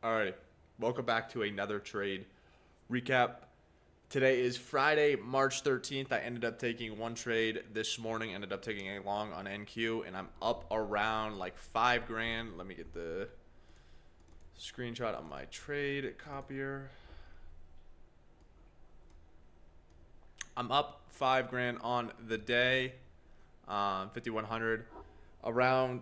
Alrighty, welcome back to another trade recap. Today is Friday, March 13th. I ended up taking one trade this morning, ended up taking a long on NQ, and I'm up around like 5 grand. Let me get the screenshot on my trade copier. I'm up 5 grand on the day, 5,100. Around,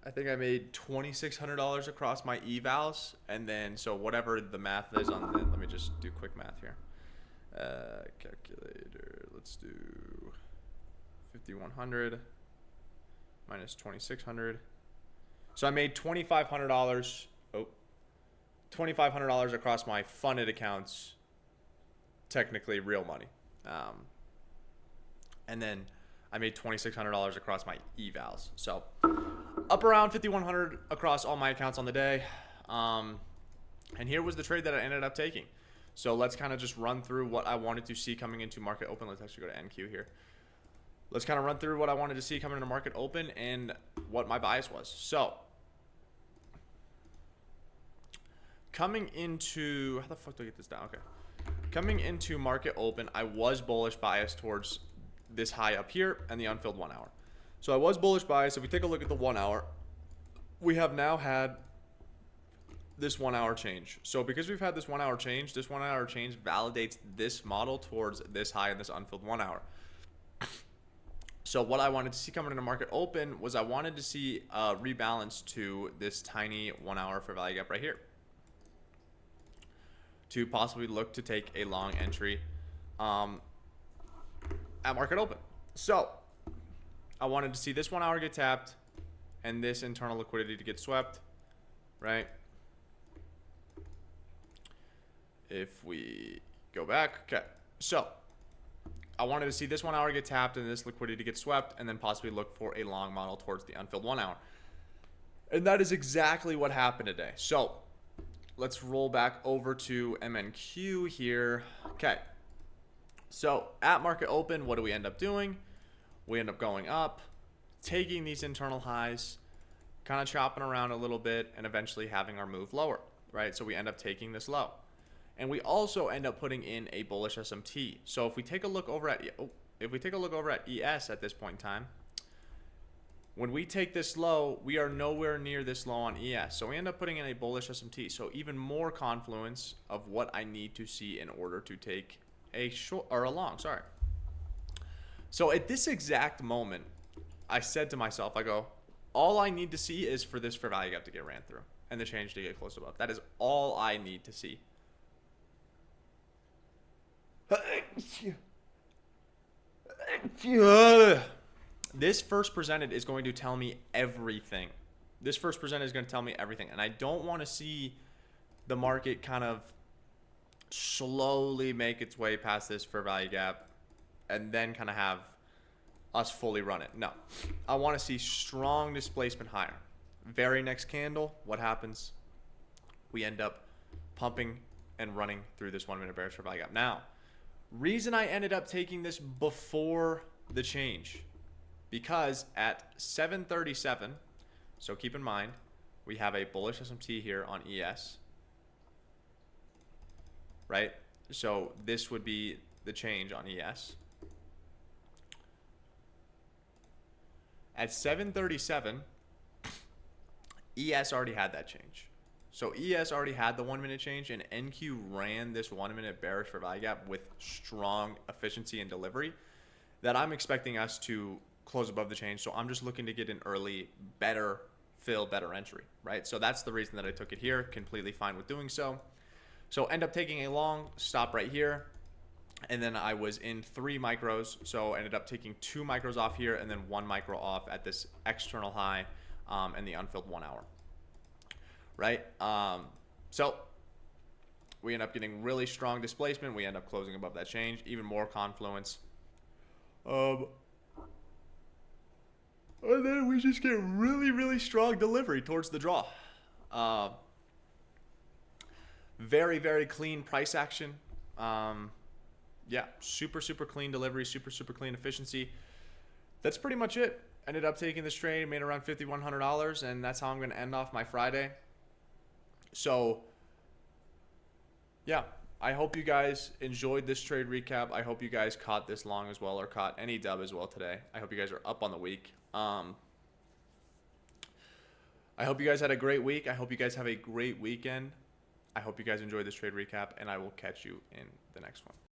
I think I made $2,600 across my evals, and then so whatever the math is on the, let me just do quick math here. Calculator, let's do 5,100 minus 2,600. So I made $2,500. $2,500 across my funded accounts, technically real money. And then I made $2,600 across my evals. So up around 5,100 across all my accounts on the day. And here was the trade that I ended up taking. So let's kind of just run through what I wanted to see coming into market open. Let's actually go to NQ here. Let's kind of run through what I wanted to see coming into market open and what my bias was. So coming into, how the fuck do I get this down? Okay. Coming into market open, I was bullish bias towards this high up here and the unfilled 1 hour. So I was bullish bias. If we take a look at the 1 hour, we have now had this 1 hour change. So because we've had this 1 hour change, this 1 hour change validates this model towards this high in this unfilled 1 hour. So what I wanted to see coming into market open was I wanted to see a rebalance to this tiny 1 hour fair value gap right here, to possibly look to take a long entry at market open. So I wanted to see this 1 hour get tapped and this internal liquidity to get swept, right? If we go back, okay. So I wanted to see this 1 hour get tapped and this liquidity get swept, and then possibly look for a long model towards the unfilled 1 hour. And that is exactly what happened today. So let's roll back over to MNQ here. Okay. So at market open, what do we end up doing? We end up going up, taking these internal highs, kind of chopping around a little bit, and eventually having our move lower, right? So we end up taking this low. And we also end up putting in a bullish SMT. So if we take a look over at ES at this point in time, when we take this low, we are nowhere near this low on ES. So we end up putting in a bullish SMT. So even more confluence of what I need to see in order to take a short or a long, sorry. So at this exact moment, I said to myself, I go, all I need to see is for this fair value gap to get ran through and the change to get close above. That is all I need to see. This first presented is going to tell me everything. This first presented is going to tell me everything. And I don't want to see the market kind of slowly make its way past this fair value gap and then kind of have us fully run it. No. I want to see strong displacement higher. Very next candle, what happens? We end up pumping and running through this 1 minute bearish fair value gap. Now, reason I ended up taking this before the change, because at 7:37, so keep in mind, we have a bullish SMT here on ES, right? So this would be the change on ES. At 7:37, ES already had that change. So ES already had the 1 minute change, and NQ ran this 1 minute bearish fair value gap with strong efficiency and delivery that I'm expecting us to close above the change. So I'm just looking to get an early, better fill, better entry, right? So that's the reason that I took it here. Completely fine with doing so. So end up taking a long, stop right here. And then I was in 3 micros. So ended up taking 2 micros off here and then 1 micro off at this external high and the unfilled 1 hour. Right? So we end up getting really strong displacement. We end up closing above that change, even more confluence. And then we just get really, really strong delivery towards the draw. Very, very clean price action. Yeah, super, super clean delivery, super, super clean efficiency. That's pretty much it. Ended up taking this trade, made around $5,100, and that's how I'm going to end off my Friday. So yeah, I hope you guys enjoyed this trade recap. I hope you guys caught this long as well, or caught any dub as well today. I hope you guys are up on the week. I hope you guys had a great week. I hope you guys have a great weekend. I hope you guys enjoyed this trade recap, and I will catch you in the next one.